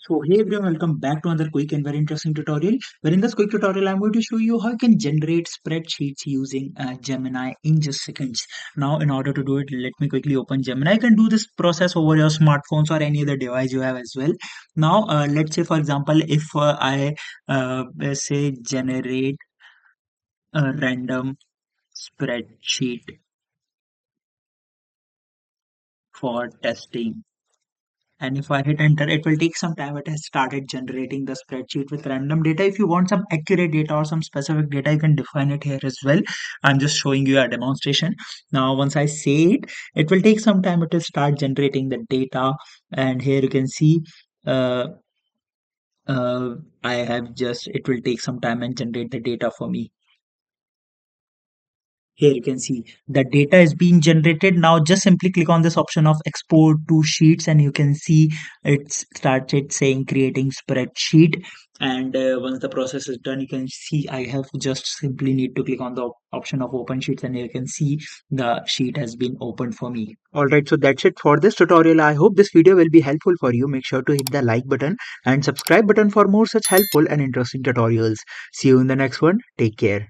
So hey everyone, welcome back to another quick and very interesting tutorial. Where in this quick tutorial, I'm going to show you how you can generate spreadsheets using Gemini in just seconds. Now, in order to do it, let me quickly open Gemini. You can do this process over your smartphones or any other device you have as well. Now, let's say for example, if I say generate a random spreadsheet for testing. And if I hit enter, it will take some time. It has started generating the spreadsheet with random data. If you want some accurate data or some specific data, you can define it here as well. I'm just showing you a demonstration. Now, once I say it, it will take some time. It will start generating the data. And here you can see uh, I have just, it will take some time and generate the data for me. Here you can see the data is being generated. Now just simply click on this option of export to sheets and you can see it started saying creating spreadsheet. And once the process is done, you can see I have just simply need to click on the option of open sheets and you can see the sheet has been opened for me. Alright, so that's it for this tutorial. I hope this video will be helpful for you. Make sure to hit the like button and subscribe button for more such helpful and interesting tutorials. See you in the next one. Take care.